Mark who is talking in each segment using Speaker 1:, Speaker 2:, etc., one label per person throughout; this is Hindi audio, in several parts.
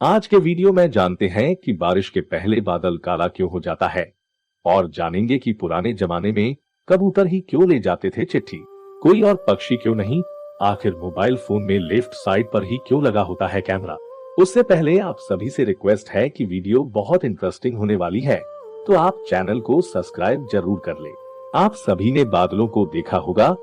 Speaker 1: आज के वीडियो में जानते हैं कि बारिश के पहले बादल काला क्यों हो जाता है और जानेंगे कि पुराने जमाने में कबूतर ही क्यों ले जाते थे चिट्ठी, कोई और पक्षी क्यों नहीं। आखिर मोबाइल फोन में लेफ्ट साइड पर ही क्यों लगा होता है कैमरा। उससे पहले आप सभी से रिक्वेस्ट है कि वीडियो बहुत इंटरेस्टिंग होने वाली है, तो आप चैनल को सब्सक्राइब जरूर कर ले। आप सभी ने बादलों को देखा होगा।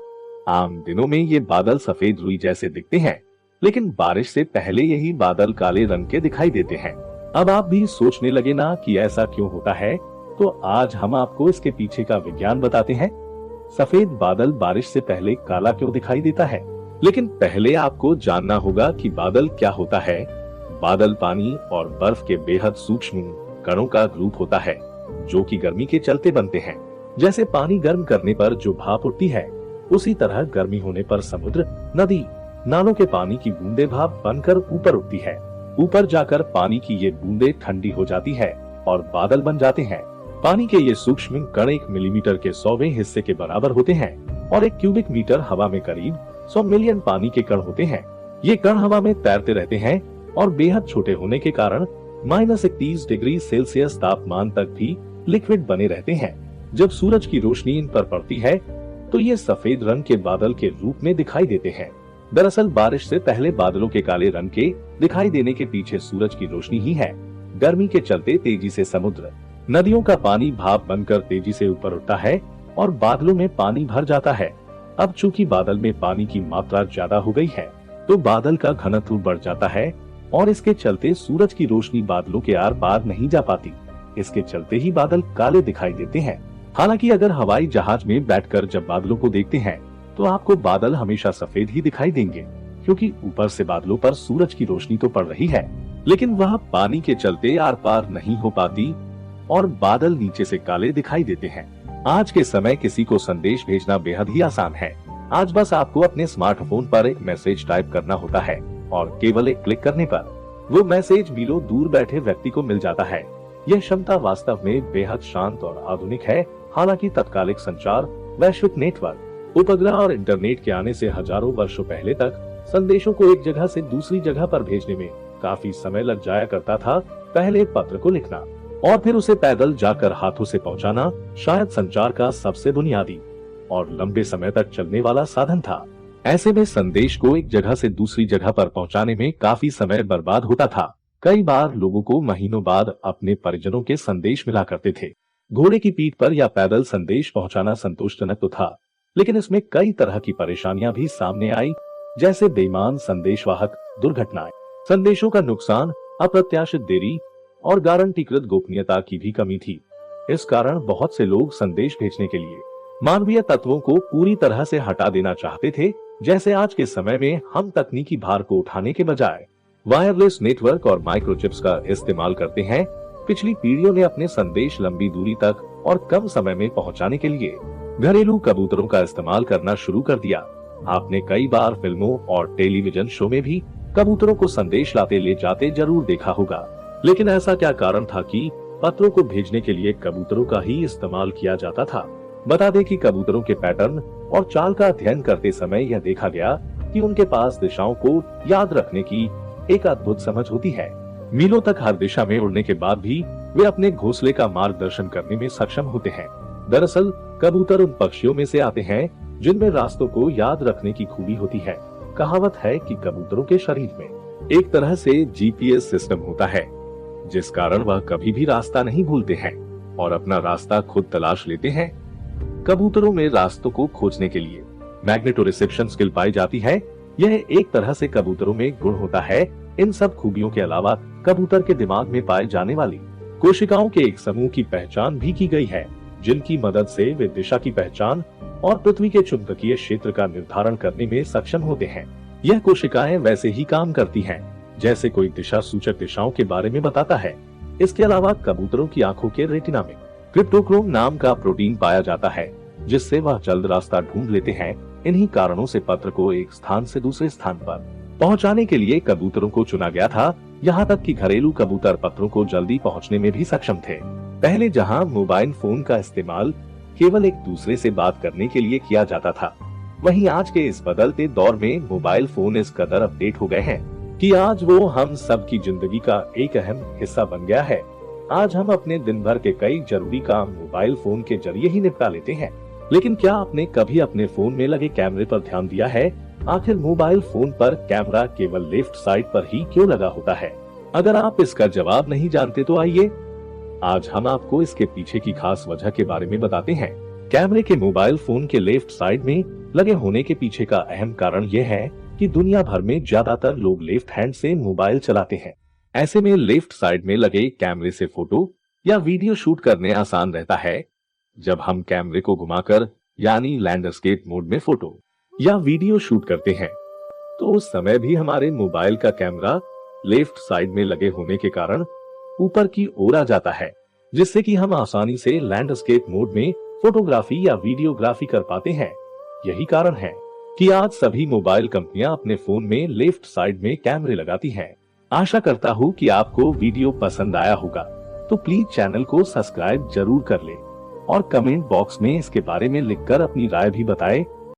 Speaker 1: आम दिनों में ये बादल सफेद रुई जैसे दिखते हैं, लेकिन बारिश से पहले यही बादल काले रंग के दिखाई देते हैं। अब आप भी सोचने लगे ना कि ऐसा क्यों होता है, तो आज हम आपको इसके पीछे का विज्ञान बताते हैं। सफेद बादल बारिश से पहले काला क्यों दिखाई देता है, लेकिन पहले आपको जानना होगा कि बादल क्या होता है। बादल पानी और बर्फ के बेहद सूक्ष्म कणों का ग्रुप होता है, जो कि गर्मी के चलते बनते हैं। जैसे पानी गर्म करने पर जो भाप उठती है, उसी तरह गर्मी होने पर समुद्र, नदी, नालों के पानी की बूंदे भाप बनकर ऊपर उठती है। ऊपर जाकर पानी की ये बूंदे ठंडी हो जाती है और बादल बन जाते हैं। पानी के ये सूक्ष्म कण 1 मिलीमीटर के 100वें हिस्से के बराबर होते हैं और 1 क्यूबिक मीटर हवा में करीब 100 मिलियन पानी के कण होते हैं। ये कण हवा में तैरते रहते हैं और बेहद छोटे होने के कारण -31 डिग्री सेल्सियस तापमान तक भी लिक्विड बने रहते हैं। जब सूरज की रोशनी इन पर पड़ती है तो ये सफेद रंग के बादल के रूप में दिखाई देते हैं। दरअसल बारिश से पहले बादलों के काले रंग के दिखाई देने के पीछे सूरज की रोशनी ही है। गर्मी के चलते तेजी से समुद्र, नदियों का पानी भाप बनकर तेजी से ऊपर उठता है और बादलों में पानी भर जाता है। अब चूंकि बादल में पानी की मात्रा ज्यादा हो गई है, तो बादल का घनत्व बढ़ जाता है और इसके चलते सूरज की रोशनी बादलों के आर पार नहीं जा पाती। इसके चलते ही बादल काले दिखाई देते हैं। हालांकि अगर हवाई जहाज में बैठकर जब बादलों को देखते हैं, तो आपको बादल हमेशा सफेद ही दिखाई देंगे, क्योंकि ऊपर से बादलों पर सूरज की रोशनी तो पड़ रही है, लेकिन वह पानी के चलते आर पार नहीं हो पाती और बादल नीचे से काले दिखाई देते हैं। आज के समय किसी को संदेश भेजना बेहद ही आसान है। आज बस आपको अपने स्मार्टफोन पर एक मैसेज टाइप करना होता है और केवल एक क्लिक करने पर वो मैसेज मीलों दूर बैठे व्यक्ति को मिल जाता है। यह क्षमता वास्तव में बेहद शांत और आधुनिक है। हालांकि तत्कालिक संचार, वैश्विक नेटवर्क, उपग्रह और इंटरनेट के आने से हजारों वर्षों पहले तक संदेशों को एक जगह से दूसरी जगह पर भेजने में काफी समय लग जाया करता था। पहले पत्र को लिखना और फिर उसे पैदल जाकर हाथों से पहुंचाना शायद संचार का सबसे बुनियादी और लंबे समय तक चलने वाला साधन था। ऐसे में संदेश को एक जगह से दूसरी जगह पर पहुंचाने में काफी समय बर्बाद होता था। कई बार लोगों को महीनों बाद अपने परिजनों के संदेश मिला करते थे। घोड़े की पीठ पर या पैदल संदेश पहुंचाना संतोषजनक तो था, लेकिन इसमें कई तरह की परेशानियां भी सामने आई, जैसे बेईमान संदेशवाहक, दुर्घटनाएं, संदेशों का नुकसान, अप्रत्याशित देरी और गारंटीकृत गोपनीयता की भी कमी थी। इस कारण बहुत से लोग संदेश भेजने के लिए मानवीय तत्वों को पूरी तरह से हटा देना चाहते थे। जैसे आज के समय में हम तकनीकी भार को उठाने के बजाय वायरलेस नेटवर्क और माइक्रोचिप्स का इस्तेमाल करते हैं। पिछली पीढ़ियों ने अपने संदेश लंबी दूरी तक और कम समय में पहुंचाने के लिए घरेलू कबूतरों का इस्तेमाल करना शुरू कर दिया। आपने कई बार फिल्मों और टेलीविजन शो में भी कबूतरों को संदेश लाते ले जाते जरूर देखा होगा। लेकिन ऐसा क्या कारण था कि पत्रों को भेजने के लिए कबूतरों का ही इस्तेमाल किया जाता था। बता दें कि कबूतरों के पैटर्न और चाल का अध्ययन करते समय यह देखा गया कि उनके पास दिशाओं को याद रखने की एक अद्भुत समझ होती है। मीलों तक हर दिशा में उड़ने के बाद भी वे अपने घोंसले का मार्गदर्शन करने में सक्षम होते हैं। दरअसल कबूतर उन पक्षियों में से आते हैं जिनमें रास्तों को याद रखने की खूबी होती है। कहावत है कि कबूतरों के शरीर में एक तरह से जीपीएस सिस्टम होता है, जिस कारण वह कभी भी रास्ता नहीं भूलते हैं और अपना रास्ता खुद तलाश लेते हैं। कबूतरों में रास्तों को खोजने के लिए मैग्नेटो रिसेप्शन स्किल पाई जाती है। यह एक तरह से कबूतरों में गुण होता है। इन सब खूबियों के अलावा कबूतर के दिमाग में पाए जाने वाली कोशिकाओं के एक समूह की पहचान भी की गई है, जिनकी मदद से वे दिशा की पहचान और पृथ्वी के चुंबकीय क्षेत्र का निर्धारण करने में सक्षम होते हैं। यह कोशिकाएं वैसे ही काम करती हैं जैसे कोई दिशा सूचक दिशाओं के बारे में बताता है। इसके अलावा कबूतरों की आंखों के रेटिना में क्रिप्टोक्रोम नाम का प्रोटीन पाया जाता है, जिससे वह जल्द रास्ता ढूंढ लेते हैं। इन्हीं कारणों से पत्र को एक स्थान से दूसरे स्थान पर पहुंचाने के लिए कबूतरों को चुना गया था। यहाँ तक कि घरेलू कबूतर पत्रों को जल्दी पहुंचने में भी सक्षम थे। पहले जहाँ मोबाइल फोन का इस्तेमाल केवल एक दूसरे से बात करने के लिए किया जाता था, वहीं आज के इस बदलते दौर में मोबाइल फोन इस कदर अपडेट हो गए हैं कि आज वो हम सबकी जिंदगी का एक अहम हिस्सा बन गया है। आज हम अपने दिन भर के कई जरूरी काम मोबाइल फोन के जरिए ही निपटा लेते हैं। लेकिन क्या आपने कभी अपने फोन में लगे कैमरे पर ध्यान दिया है? आखिर मोबाइल फोन पर कैमरा केवल लेफ्ट साइड पर ही क्यों लगा होता है? अगर आप इसका जवाब नहीं जानते तो आइए आज हम आपको इसके पीछे की खास वजह के बारे में बताते हैं। कैमरे के मोबाइल फोन के लेफ्ट साइड में लगे होने के पीछे का अहम कारण यह है कि दुनिया भर में ज्यादातर लोग लेफ्ट हैंड से मोबाइल चलाते हैं। ऐसे में लेफ्ट साइड में लगे कैमरे से फोटो या वीडियो शूट करने आसान रहता है। जब हम कैमरे को घुमाकर यानी लैंडस्केप मोड में फोटो या वीडियो शूट करते हैं तो उस समय भी हमारे मोबाइल का कैमरा लेफ्ट साइड में लगे होने के कारण ऊपर की ओर आ जाता है, जिससे कि हम आसानी से लैंडस्केप मोड में फोटोग्राफी या वीडियोग्राफी कर पाते हैं। यही कारण है कि आज सभी मोबाइल कंपनियां अपने फोन में लेफ्ट साइड में कैमरे लगाती हैं। आशा करता हूँ कि आपको वीडियो पसंद आया होगा, तो प्लीज चैनल को सब्सक्राइब जरूर कर ले और कमेंट बॉक्स में इसके बारे में लिखकर अपनी राय भी बताएं।